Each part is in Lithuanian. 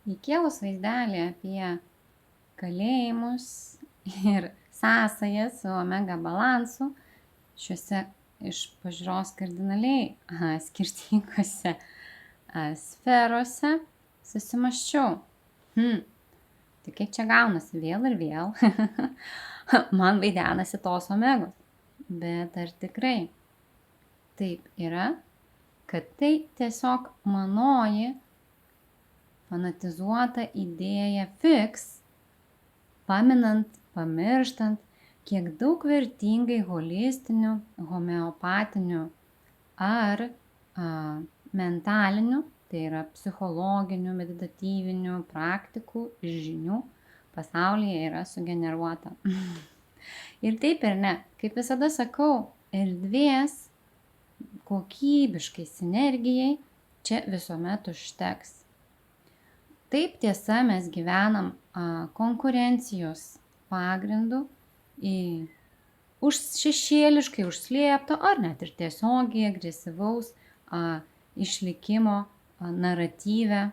Įkėlus vaizdelį apie kalėjimus ir sąsajas su omega balansu šiuose iš pažiūros kardinaliai skirtingose sferose susimąsčiau. Tai kaip čia gaunasi vėl ir vėl man vaidenasi tos omegos. Bet ar tikrai taip yra, kad tai tiesiog manoji fanatizuota idėja fiks, pamirštant, kiek daug vertingai holistinių, homeopatinių ar mentalinių, tai yra psichologinių, meditatyvinių praktikų ir žinių pasaulyje yra sugeneruota. Ir taip ir ne. Kaip visada sakau, erdvės kokybiškai sinergijai čia visuomet užteks. Taip tiesa, mes gyvenam konkurencijos pagrindu šešėliškai užslėpto ar net ir tiesiogiai agresyvaus išlikimo naratyve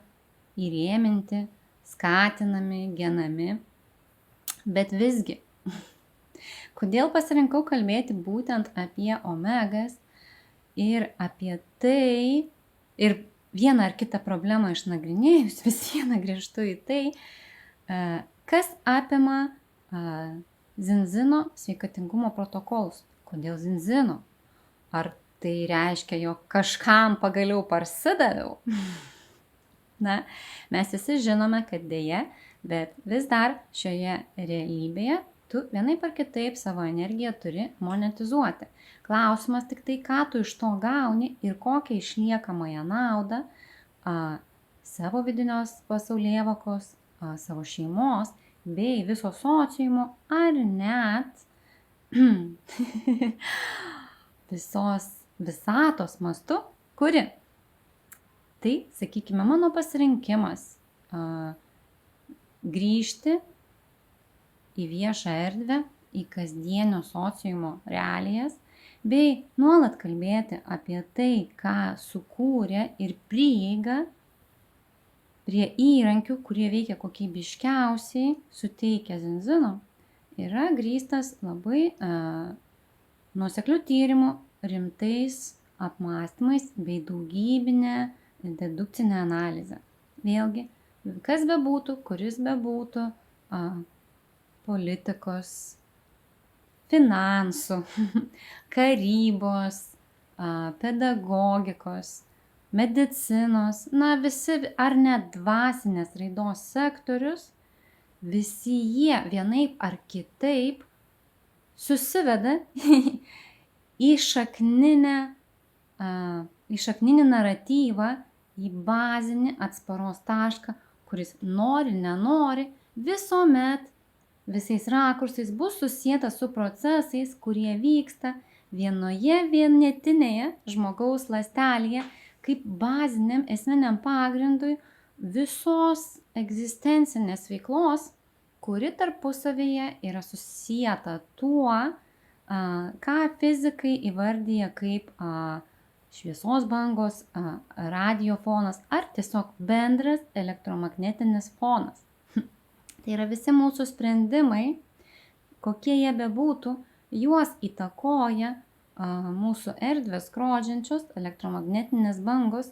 įrėminti, skatinami, genami. Bet visgi, kodėl pasirinkau kalbėti būtent apie omegas ir apie tai, ir vieną ar kitą problemą išnagrinėjus, vis vieną grįžtu į tai, kas apima zinzino sveikatingumo protokolus. Kodėl zinzino? Ar tai reiškia, jog kažkam pagaliau parsidaviau? Na, mes visi žinome, kad dėja, bet vis dar šioje realybėje tu vienaip ar kitaip savo energiją turi monetizuoti. Klausimas tik tai, ką tu iš to gauni ir kokią išliekamąją naudą savo vidinios pasaulėvokos, savo šeimos bei viso sociumo ar net visos visatos mastu, kuri. Tai, sakykime, mano pasirinkimas grįžti į viešą erdvę, į kasdienio sociumo realijas, bei nuolat kalbėti apie tai, ką sukūrė ir prieigą prie įrankių, kurie veikia kokybiškiausiai, suteikia zinzino, yra grįstas labai nuoseklių tyrimų, rimtais apmąstymais bei daugybinė dedukcinė analizė. Vėlgi, kas bebūtų, kuris bebūtų, politikos, finansų, karybos, pedagogikos, medicinos, visi ar net dvasinės raidos sektorius, visi jie vienaip ar kitaip susiveda į šakninį naratyvą, į bazinį atsparos tašką, kuris nori, nenori, visuomet visais rakursais bus susietas su procesais, kurie vyksta vienoje vienetinėje žmogaus ląstelėje, kaip baziniam esminiam pagrindui visos egzistencinės veiklos, kuri tarpusavyje yra susieta tuo, ką fizikai įvardyja kaip šviesos bangos, radio fonas ar tiesiog bendras elektromagnetinis fonas. Tai yra visi mūsų sprendimai, kokie jie bebūtų, juos įtakoja mūsų erdvės skrodžiančios elektromagnetinės bangos,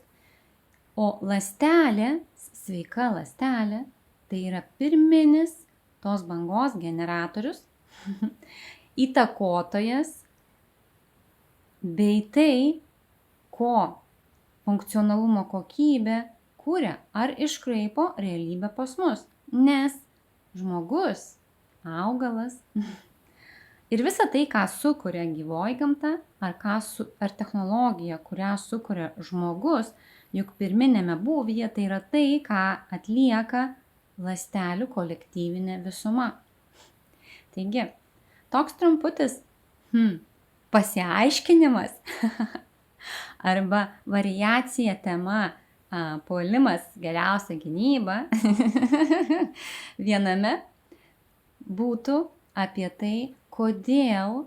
o ląstelė, sveika ląstelė, tai yra pirminis tos bangos generatorius, įtakotojas, bei tai, ko funkcionalumo kokybė kuria ar iškraipo realybę pas mus. Nes žmogus, augalas ir visa tai, ką sukuria gyvoji gamta, ar technologija, kurią sukuria žmogus, juk pirminėme būvyje tai yra tai, ką atlieka ląstelių kolektyvinė visuma. Taigi, toks trumputis pasiaiškinimas arba variacija tema puolimas geriausia gynyba viename būtų apie tai, kodėl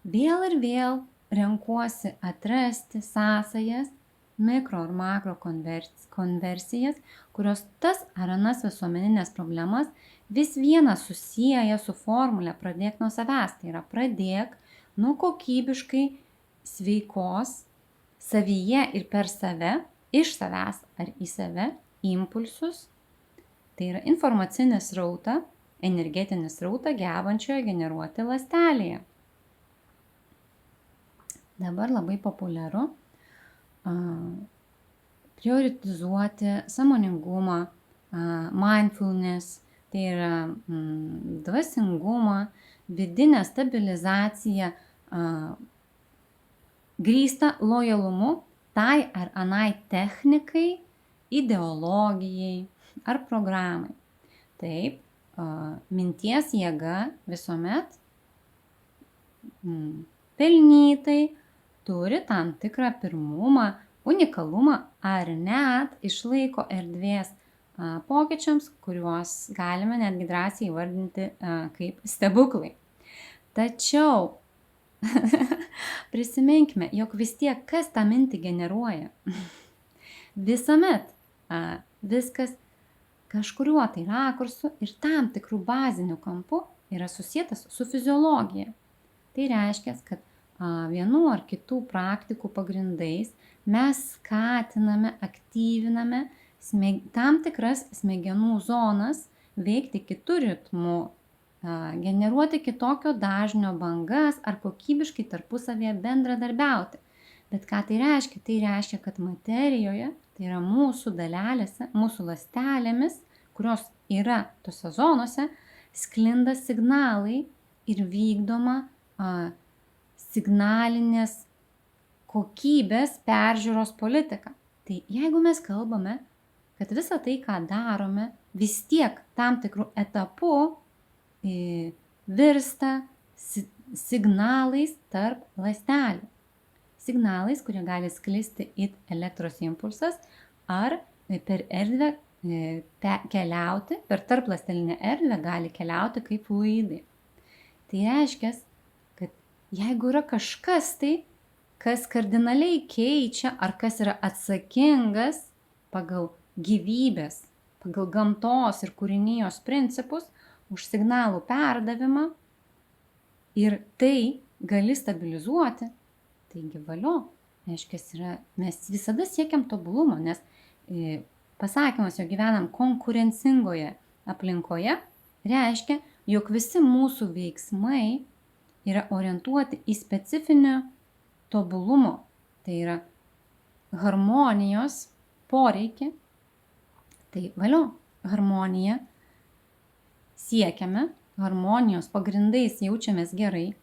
vėl ir vėl renkuosi atrasti sąsajas mikro ir makro konversijas, kurios tas ar anas visuomeninės problemas vis vieną susieja su formulė pradėk nuo savęs. Tai yra pradėk nuo kokybiškai sveikos savyje ir per save, iš savęs ar į save impulsus. Tai yra informacinį srautą, energetinį srautą gebančioje generuoti ląstelėje. Dabar labai populiaru prioritizuoti sąmoningumą, mindfulness, tai yra dvasingumą, vidinę stabilizaciją, grįstą lojalumu tai ar anai technikai, ideologijai ar programai. Taip, minties jėga visuomet pelnytai turi tam tikrą pirmumą, unikalumą ar net išlaiko erdvės pokyčiams, kuriuos galime netgi drąsiai įvardinti kaip stebuklai. Tačiau prisiminkime, jog vis tiek kas tą mintį generuoja. Visuomet viskas kažkuriuo tai rakursu ir tam tikrų bazinių kampų yra susietas su fiziologija. Tai reiškia, kad vienų ar kitų praktikų pagrindais mes skatiname, aktyviname tam tikras smegenų zonas veikti kitų ritmų, generuoti kitokio dažnio bangas ar kokybiškai tarpusavėje bendradarbiauti. Bet ką tai reiškia? Tai reiškia, kad materijoje, tai yra mūsų dalelėse, mūsų ląstelėmis, kurios yra tose zonose, sklinda signalai ir vykdoma signalinės kokybės peržiūros politika. Tai jeigu mes kalbame, kad visą tai, ką darome, vis tiek tam tikrų etapų virsta signalais tarp ląstelių. Signalais, kurie gali sklisti it elektros impulsas ar per erdvę keliauti, per tarpląstelinę erdvę gali keliauti kaip fluidai. Tai reiškia, kad jeigu yra kažkas tai, kas kardinaliai keičia ar kas yra atsakingas pagal gyvybės, pagal gamtos ir kūrinijos principus už signalų perdavimą ir tai gali stabilizuoti, taigi valio, reiškia, mes visada siekiam tobulumo, nes pasakymas, jog gyvenam konkurencingoje aplinkoje, reiškia, jog visi mūsų veiksmai yra orientuoti į specifinio tobulumo, tai yra harmonijos poreikį. Tai valio, harmonija siekiame, harmonijos pagrindais jaučiamės gerai.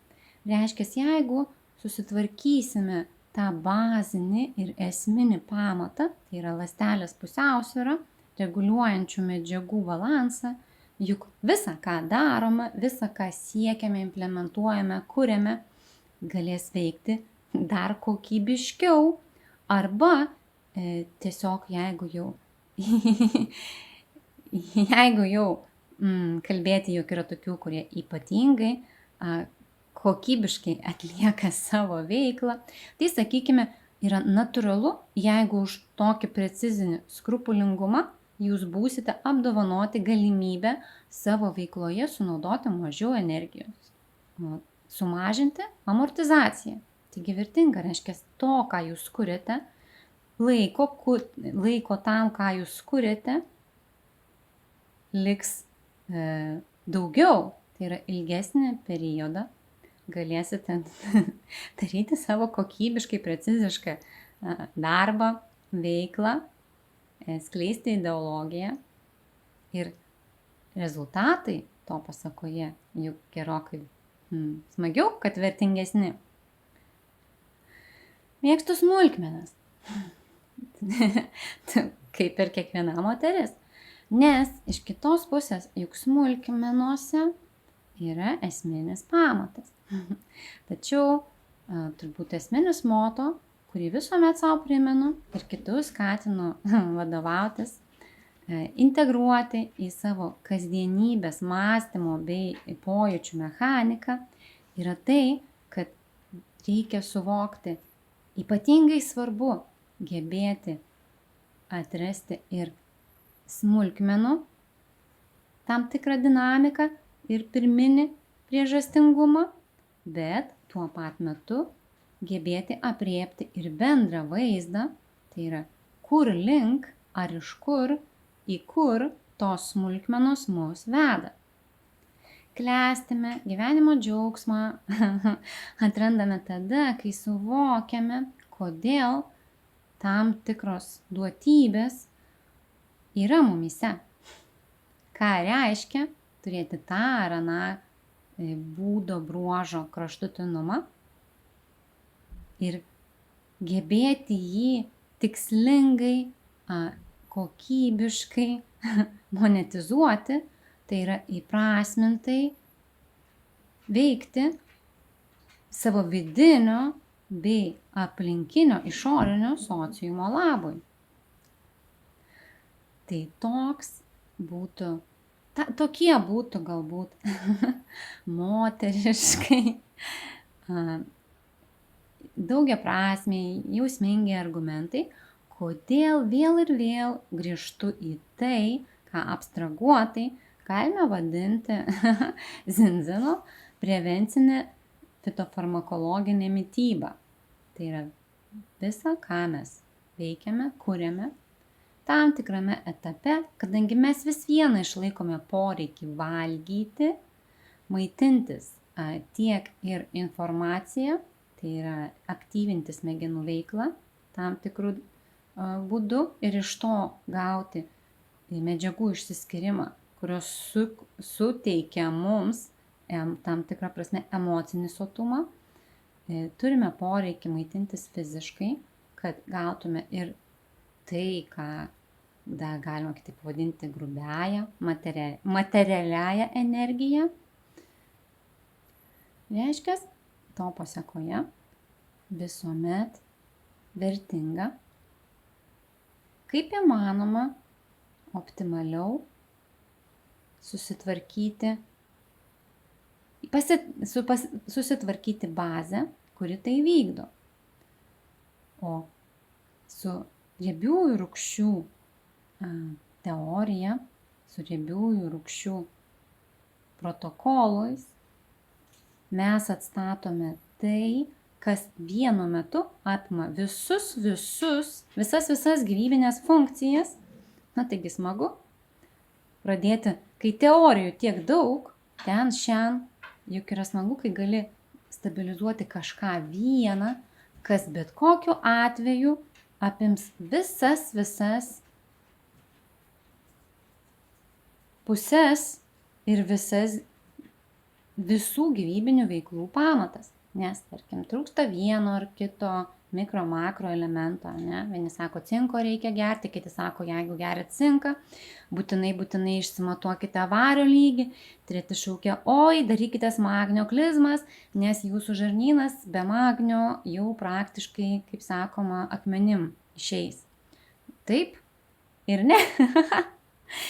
Reiškia, jeigu susitvarkysime tą bazinį ir esminį pamatą, tai yra ląstelės pusiausvyrą, reguliuojančių medžiagų balansą, juk visą, ką darome, visą, ką siekiame, implementuojame, kuriame, galės veikti dar kokybiškiau arba tiesiog jeigu jau kalbėti, jog yra tokių, kurie ypatingai kokybiškai atlieka savo veiklą, tai sakykime, yra natūralu, jeigu už tokį precizinį skrupulingumą jūs būsite apdovanoti galimybę savo veikloje sunaudoti mažiau energijos, sumažinti amortizaciją. Taigi vertinga, reiškia, to, ką jūs kuriate, laiko tam, ką jūs kuriate, liks daugiau, tai yra ilgesnį periodą, galėsite daryti savo kokybiškai, precizišką darbą, veiklą, skleisti ideologiją ir rezultatai to pasakoje juk gerokai smagiau, kad vertingesni. Mėgstu smulkmenas, kaip ir kiekviena moteris, nes iš kitos pusės juk smulkmenuose yra esminis pamatas. Tačiau turbūt esminis moto, kurį visuomet savo primenu ir kitus skatinu vadovautis, integruoti į savo kasdienybės mąstymo bei pojūčių mechaniką, yra tai, kad reikia suvokti, ypatingai svarbu gebėti atrasti ir smulkmenų tam tikrą dinamiką ir pirminį priežastingumą, bet tuo pat metu gebėti aprėpti ir bendrą vaizdą, tai yra kur link ar iš kur, į kur tos smulkmenos mus veda. Klestime gyvenimo džiaugsmą atrandame tada, kai suvokiame, kodėl tam tikros duotybės yra mumyse. Ką reiškia turėti tą ar aną būdo bruožo kraštutinumą ir gebėti jį tikslingai, kokybiškai monetizuoti, tai yra įprasmintai veikti savo vidinio bei aplinkinio išorinio sociumo labui. Tai tokie būtų galbūt moteriškai, daugiaprasmiai, jausmingi argumentai, kodėl vėl ir vėl grįžtu į tai, ką abstraguotai galime vadinti zinzino prevencinė fitofarmakologinė mityba. Tai yra visa, ką mes veikiame, kuriame tam tikrame etape, kadangi mes vis vieną išlaikome poreikį valgyti, maitintis tiek ir informaciją, tai yra aktyvinti smegenų veiklą tam tikrų būdu ir iš to gauti medžiagų išsiskyrimą, kurios suteikia mums tam tikrą prasme emocinį sotumą. Turime poreikį maitintis fiziškai, kad gautume ir tai, ką dar galima kitaip vadinti grubiąją, materialiąją energiją. Reiškia, to pasekoje visuomet vertinga, kaip įmanoma optimaliau susitvarkyti bazę, kuri tai vykdo. O su riebiųjų rūgščių teorija, su riebiųjų rūgščių protokolais mes atstatome tai, kas vienu metu apima visas gyvybinės funkcijas. Na, taigi smagu pradėti, kai teorijų tiek daug, juk yra smagu, kai gali stabilizuoti kažką vieną, kas bet kokiu atveju apims visas puses ir visų gyvybinių veiklų pamatas. Nes, tarkim, trūksta vieno ar kito mikro, makro elemento, ne? Vieni sako, cinko reikia gerti, kiti sako, jeigu gerit cinką, būtinai išsimatuokite vario lygį, treti šaukia, oi, darykitės magnio klizmas, nes jūsų žarnynas be magnio jau praktiškai, kaip sakoma, akmenim išeis. Taip ir ne.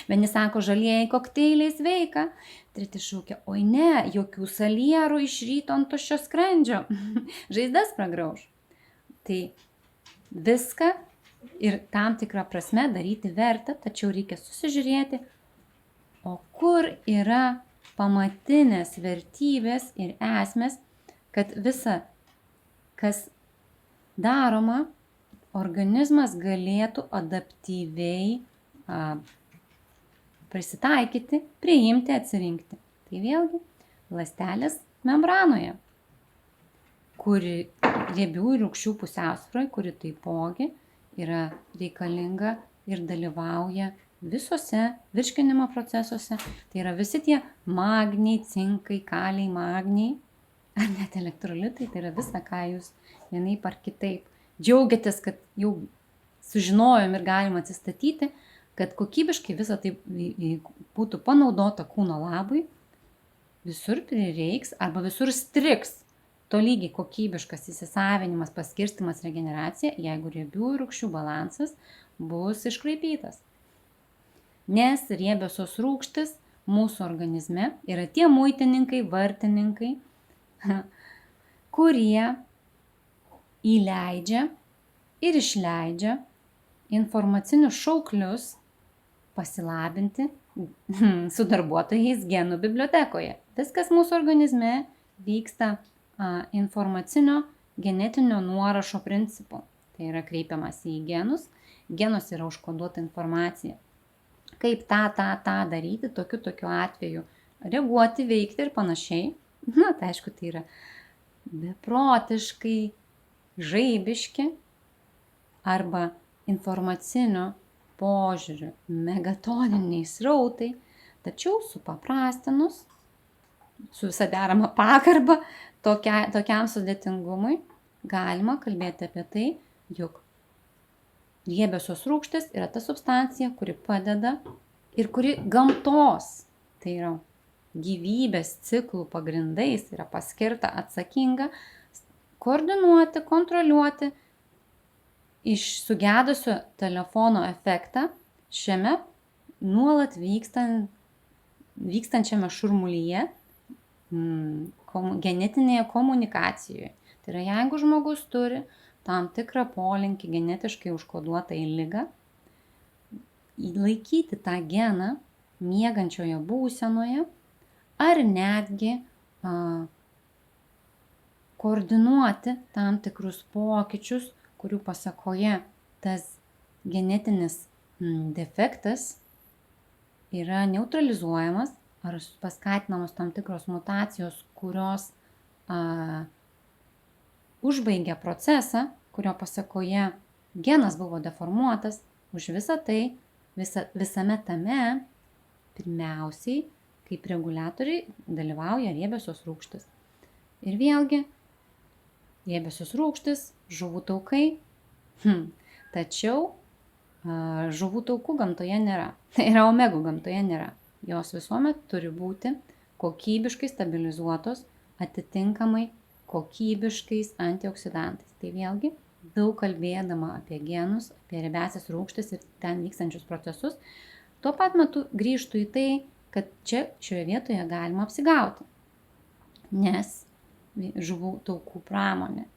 Vieni sako, žalieji kokteiliai sveika, treti šaukia, oi ne, jokių salierų iš ryto ant tuščio skrandžio, žaizdas pragrauž. Tai viską ir tam tikrą prasme daryti verta, tačiau reikia susižiūrėti, o kur yra pamatinės vertybės ir esmės, kad visa, kas daroma, organizmas galėtų adaptyviai prisitaikyti, priimti, atsirinkti. Tai vėlgi ląstelės membranoje, kuri riebiųjų rūgščių pusiausvyroje, kuri taipogi yra reikalinga ir dalyvauja visose virškinimo procesuose. Tai yra visi tie magniai, cinkai, kaliai, magniai, ar net elektrolitai, tai yra visa, ką jūs vienaip ar kitaip džiaugiatės, kad jau sužinojom ir galim atsistatyti, kad kokybiškai visą tai būtų panaudota kūno labui, visur prireiks arba visur striks tolygiai kokybiškas įsisavinimas, paskirstimas, regeneracija, jeigu riebiųjų rūgščių balansas bus iškraipytas. Nes riebiosios rūgštys mūsų organizme yra tie muitininkai, vartininkai, kurie įleidžia ir išleidžia informacinius šauklius pasilabinti su darbuotojais genų bibliotekoje. Viskas mūsų organizme vyksta informacinio genetinio nuorašo principu. Tai yra kreipiamas į genus. Genus yra užkoduota informacija. Kaip tą daryti, tokiu atveju reaguoti, veikti ir panašiai. Tai aišku, tai yra beprotiškai žaibiški arba informacinio požiūriu megatoniniai srautai, tačiau supaprastinus, su visa derama pagarba tokiam sudėtingumui, galima kalbėti apie tai, jog riebiosios rūgštys yra ta substancija, kuri padeda ir kuri gamtos, tai yra gyvybės ciklų pagrindais yra paskirta atsakinga koordinuoti, kontroliuoti iš sugedusio telefono efektą šiame nuolat vykstančiame šurmulyje genetinėje komunikacijoje. Tai yra, jeigu žmogus turi tam tikrą polinkį genetiškai užkoduotą į ligą, įlaikyti tą geną miegančioje būsenoje ar netgi koordinuoti tam tikrus pokyčius, kurių pasakoje tas genetinis defektas yra neutralizuojamas ar paskatinamos tam tikros mutacijos, kurios užbaigia procesą, kurio pasakoje genas buvo deformuotas. Už visą tai, visame tame, pirmiausiai, kaip reguliatoriai dalyvauja riebiosios rūgštys. Ir vėlgi, riebiosios rūgštys, žuvų taukai. Tačiau žuvų taukų gamtoje nėra. Tai yra omegų gamtoje nėra. Jos visuomet turi būti kokybiškai stabilizuotos, atitinkamai kokybiškais antioksidantais. Tai vėlgi, daug kalbėdama apie genus, apie riebiąsias rūgštis ir ten vykstančius procesus, tuo pat metu grįžtų į tai, kad šioje vietoje galima apsigauti. Nes žuvų taukų pramonė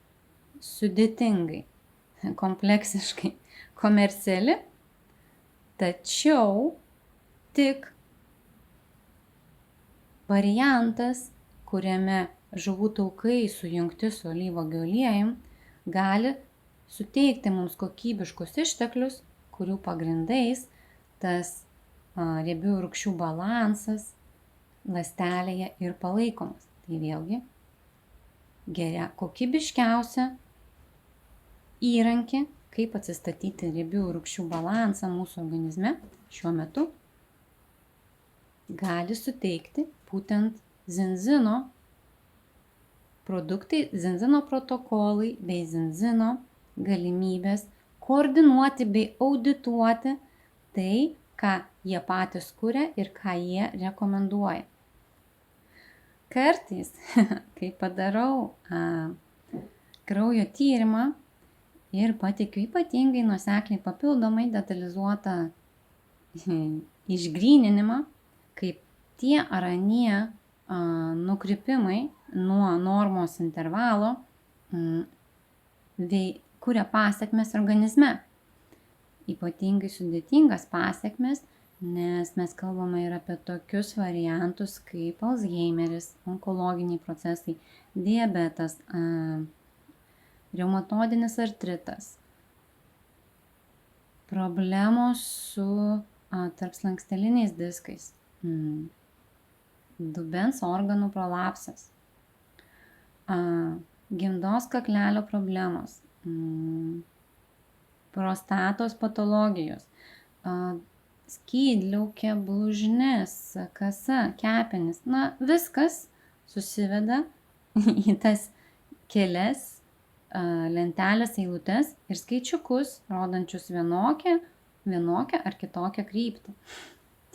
sudėtingai, kompleksiškai, komerciali, tačiau tik variantas, kuriame žuvų taukai sujungti su alyvuogių aliejum gali suteikti mums kokybiškus išteklius, kurių pagrindais tas riebiųjų rūgščių balansas ląstelėje ir palaikomas. Tai vėlgi kokybiškiausia įrankį, kaip atsistatyti riebiųjų rūgščių balansą mūsų organizme šiuo metu, gali suteikti būtent zinzino produktai, zinzino protokolai bei zinzino galimybės koordinuoti bei audituoti tai, ką jie patys kuria ir ką jie rekomenduoja. Kartais, kai padarau kraujo tyrimą ir pateikiu ypatingai nuosekliai papildomai detalizuotą išgryninimą, kaip tie ar anie nukrypimai nuo normos intervalo kuria pasekmes organizme. Ypatingai sudėtingas pasekmes, nes mes kalbame ir apie tokius variantus kaip Alzheimeris, onkologiniai procesai, diabetas, reumatoidinis artritas, problemos su tarpslanksteliniais diskais, dubens organų prolapsas, gimdos kaklelio problemos, prostatos patologijos, skydliaukė, blužnis, kasa, kepenys. Viskas susiveda į tas kelias lentelės eilutes ir skaičiukus, rodančius vienokią ar kitokią kryptį.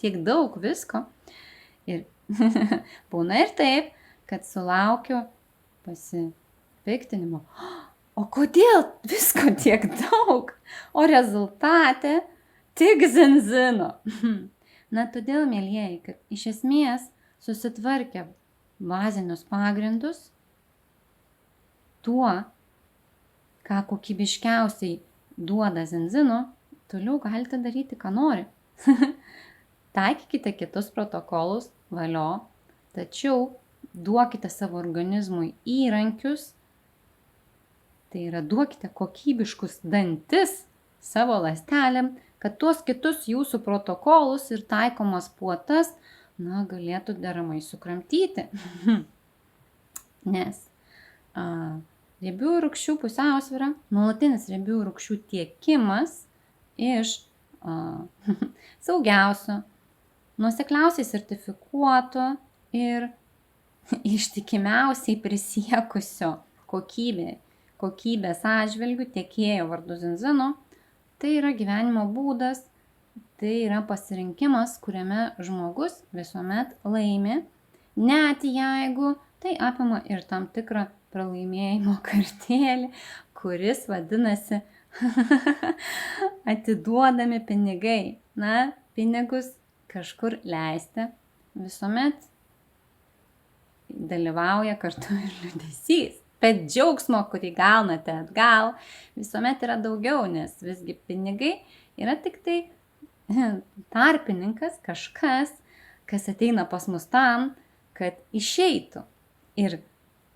Tiek daug visko. Ir būna ir taip, kad sulaukiu pasipiktinimo. O kodėl visko tiek daug? O rezultate tik zinzino. Todėl, mielieji, kad iš esmės susitvarkę bazinius pagrindus tuo, ką kokybiškiausiai duoda zinzino, toliau galite daryti, ką nori. Taikykite kitus protokolus, valio, tačiau duokite savo organizmui įrankius, tai yra duokite kokybiškus dantis savo ląstelėm, kad tuos kitus jūsų protokolus ir taikomas puotas, galėtų deramai sukramtyti. Nes riebiųjų rūgščių pusiausvyra, nuolatinis riebiųjų rūgščių tiekimas iš saugiausio, nuosekliausiai sertifikuoto ir ištikimiausiai prisiekusio kokybės atžvilgių tiekėjo vardu zinzino, tai yra gyvenimo būdas, tai yra pasirinkimas, kuriame žmogus visuomet laimi, net jeigu tai apima ir tam tikrą pralaimėjimo kartėlį, kuris vadinasi atiduodami pinigai. Pinigus kažkur leisti visuomet dalyvauja kartu ir liūdesys. Bet džiaugsmo, kurį gaunate atgal, visuomet yra daugiau, nes visgi pinigai yra tik tai tarpininkas, kažkas, kas ateina pas mus tam, kad išeitų. Ir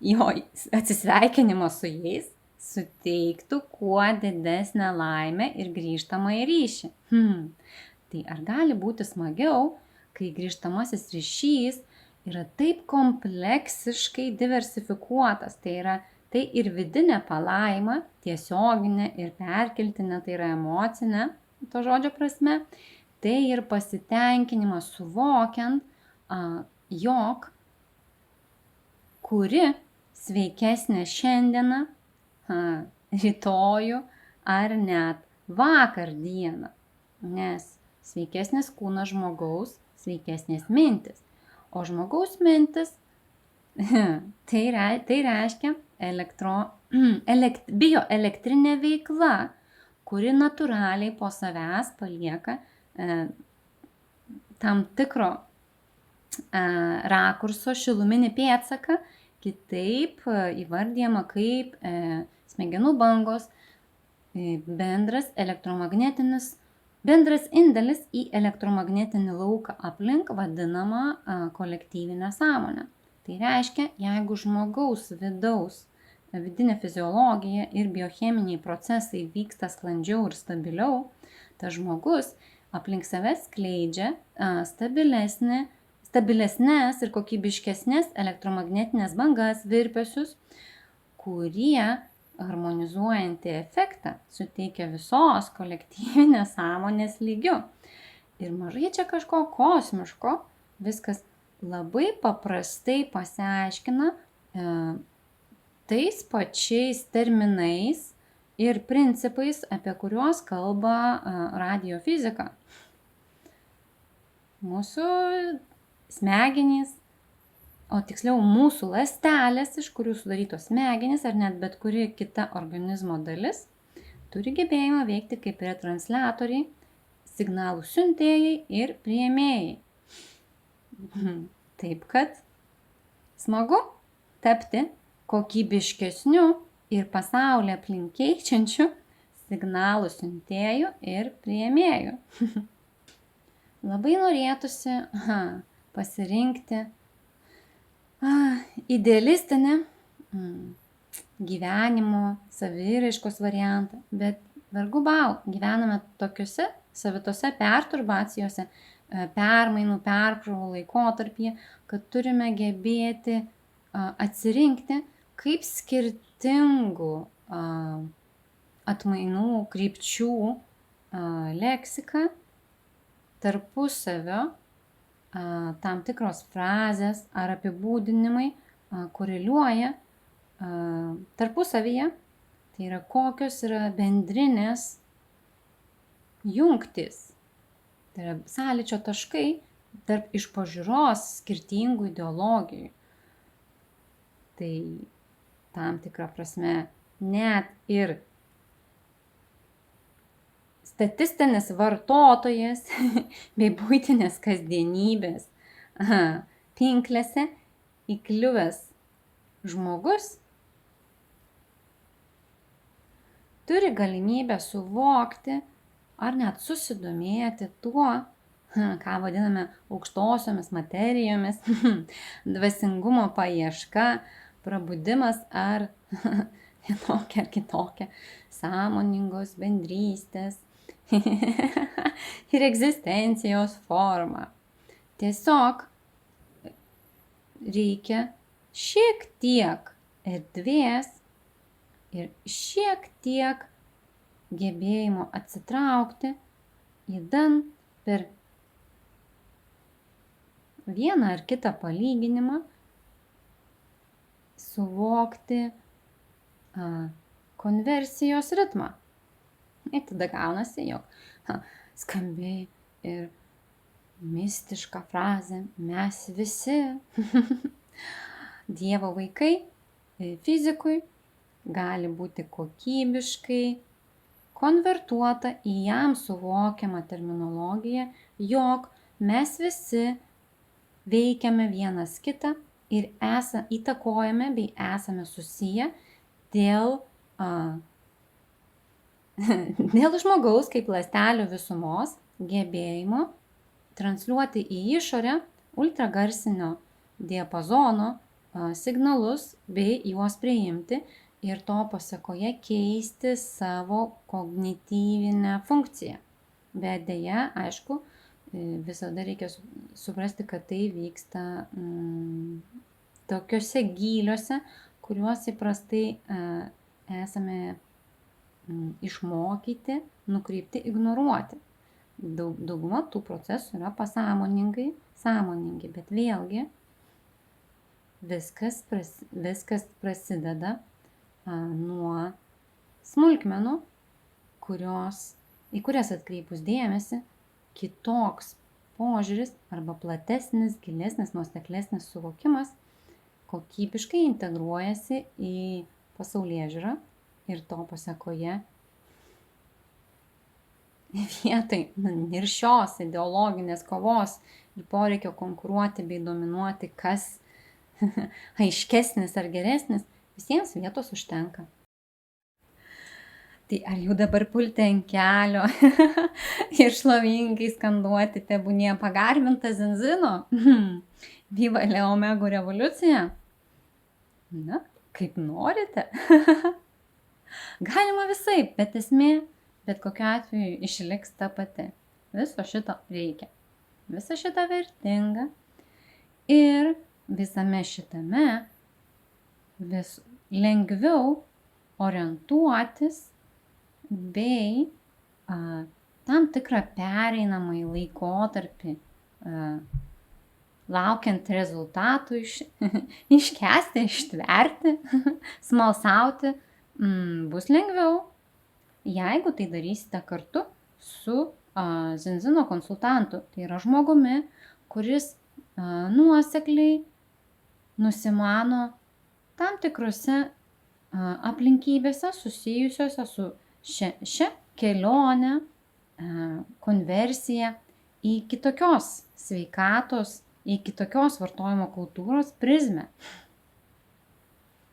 jo atsisveikinimo su jais suteiktų kuo didesnę laimę ir grįžtamą į ryšį. Tai ar gali būti smagiau, kai grįžtamasis ryšys yra taip kompleksiškai diversifikuotas, tai ir vidinė palaima, tiesioginė ir perkeltinė, tai yra emocinė, to žodžio prasme, tai ir pasitenkinimas suvokiant, jog kuri sveikesnė šiandieną, rytojų ar net vakar dieną, nes sveikesnis kūnas žmogaus, sveikesnės mintis. O žmogaus mintis, tai reiškia bioelektrinė veikla, kuri natūraliai po savęs palieka tam tikro rakurso šiluminį pėdsaką, kitaip įvardijama kaip smegenų bangos, bendras indėlis į elektromagnetinį lauką aplink vadinamą kolektyvinę sąmonę. Tai reiškia, jeigu žmogaus vidinė fiziologija ir biocheminiai procesai vyksta sklandžiau ir stabiliau, tas žmogus aplink save skleidžia stabilesnės ir kokybiškesnės elektromagnetinės bangas, virpesius, kurie harmonizuojantį efektą suteikia visos kolektyvinės sąmonės lygiu. Ir mažai čia kažko kosmiško, viskas labai paprastai pasiaiškina tais pačiais terminais ir principais, apie kuriuos kalba radiofizika. Mūsų smegenys, o tiksliau mūsų ląstelės, iš kurių sudarytos smegenys ar net bet kuri kita organizmo dalis, turi gebėjimą veikti kaip retransliatoriai, signalų siuntėjai ir priėmėjai. Taip kad smagu tapti kokybiškesniu ir pasaulį aplink keičiančiu signalų siuntėjų ir priėmėjų. Labai norėtųsi pasirinkti idealistinį gyvenimo, saviraiškos variantą, bet vargu bau, gyvename tokiuose savitose perturbacijose, permainų, perkrovų laikotarpyje, kad turime gebėti atsirinkti, kaip skirtingų atmainų, krypčių leksika tarpusavio tam tikros frazės ar apibūdinimai koreliuoja tarpusavyje, tai yra kokios yra bendrinės jungtys, tai yra sąlyčio taškai tarp iš pažiūros skirtingų ideologijų. Tai tam tikrą prasme net ir statistinis vartotojas bei buitinės kasdienybės pinklėse įkliuvęs žmogus turi galimybę suvokti ar net susidomėti tuo, ką vadiname aukštosiomis materijomis, dvasingumo paieška, prabudimas ar vienokia ar kitokia sąmoningos bendrystės ir egzistencijos forma. Tiesiog reikia šiek tiek erdvės ir šiek tiek gebėjimo atsitraukti įdan per vieną ar kitą palyginimą, suvokti konversijos ritmą. Ir tada gaunasi, jog skambi ir mistiška frazė mes visi Dievo vaikai fizikui gali būti kokybiškai konvertuota į jam suvokiamą terminologiją, jog mes visi veikiame vienas kitą ir įtakojame bei esame susiję dėl žmogaus kaip ląstelių visumos gebėjimo transliuoti į išorę ultragarsinio diapazono signalus bei juos priimti ir to pasekoje keisti savo kognityvinę funkciją. Bet deja, aišku, visada reikia suprasti, kad tai vyksta tokiuose gyliuose, kuriuos įprastai esame išmokyti, nukreipti, ignoruoti. Dauguma tų procesų yra sąmoningi, bet vėlgi viskas prasideda nuo smulkmenų, į kurias atkreipus dėmesį, kitoks požiūris arba platesnis, gilesnis, nuoseklesnis suvokimas kokybiškai integruojasi į pasaulėžiūrą ir to pasekoje vietoj niršios ideologinės kovos ir poreikio konkuruoti bei dominuoti, kas aiškesnis ar geresnis, visiems vietos užtenka. Tai ar jau dabar pulti ant kelio ir šlovingai skanduoti tebūnie pagarbintą Zinzino? Viva le Omegų revoliucija? Na, kaip norite. Galima visaip, bet esmė, bet kokiu atveju išliks ta pati. Viso šito reikia. Visa šita vertinga. Ir visame šitame vis lengviau orientuotis bei tam tikrą pereinamąjį laikotarpį, laukiant rezultatų, iškęsti, ištverti, smalsauti, bus lengviau, jeigu tai darysite kartu su Zinzino konsultantu. Tai yra žmogumi, kuris nuosekliai nusimano tam tikrose aplinkybėse susijusiose su šia kelionė, konversija į kitokios sveikatos, į kitokios vartojimo kultūros prizmę.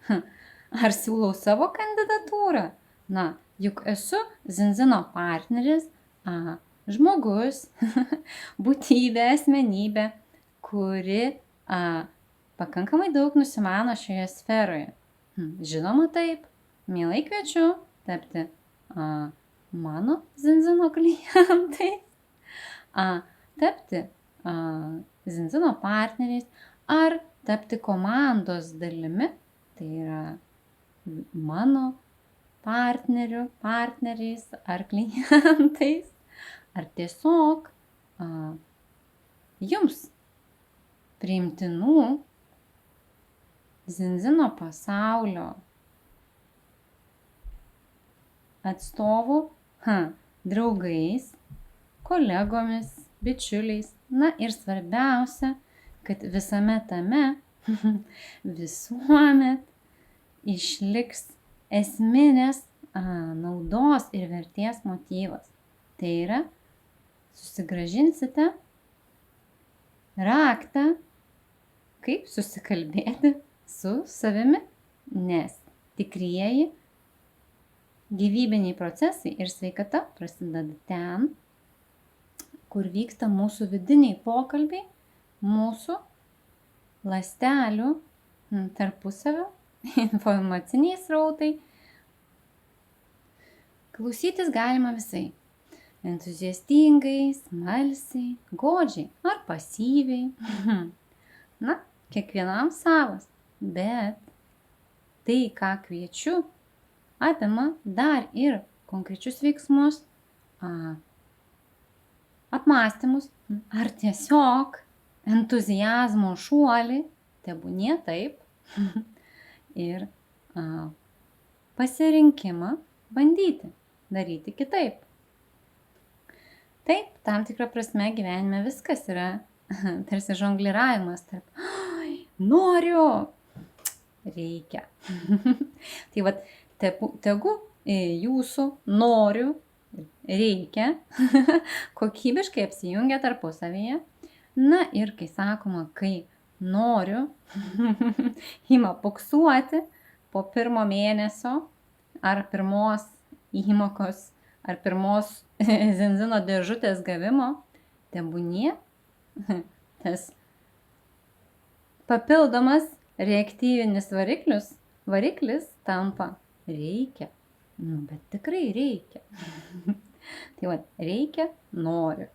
Ar siūlau savo kandidatūrą? Na, juk esu Zinzino partneris, žmogus, būtybė, asmenybė, kuri pakankamai daug nusimano šioje sferoje. Žinoma taip, mielai kviečiu tapti mano Zinzino klientais, tapti Zinzino partneriais ar tapti komandos dalimi, tai yra mano partnerių, partneriais ar klientais, ar tiesiog jums priimtinų Zinzino pasaulio atstovų, draugais, kolegomis, bičiuliais. Na ir svarbiausia, kad visame tame visuomet išliks esminės naudos ir vertės motyvas. Tai yra, susigrąžinsite raktą, kaip susikalbėti su savimi, nes tikrieji gyvybiniai procesai ir sveikata prasideda ten, kur vyksta mūsų vidiniai pokalbiai, mūsų ląstelių tarpusavio informaciniai srautai. Klausytis galima visai. Entuziastingai, smalsiai, godžiai ar pasyviai. Na, kiekvienam savas, bet tai, ką kviečiu, apima dar ir konkrečius veiksmus, apmąstymus ar tiesiog entuziazmo šuolį, tebūnie taip, ir pasirinkimą bandyti, daryti kitaip. Taip, tam tikrą prasme gyvenime viskas yra tarsi žongliravimas tarp noriu, reikia. Tai vat, tegu jūsų noriu, reikia kokybiškai apsijungia tarpusavyje. Na ir kai sakoma, kai noriu, ima puksuoti po pirmo mėnesio ar pirmos įmokos ar pirmos benzino dėžutės gavimo, tebūnie tas papildomas reaktyvinis variklis tampa reikia. Bet tikrai reikia. Tai va, reikia, noriu.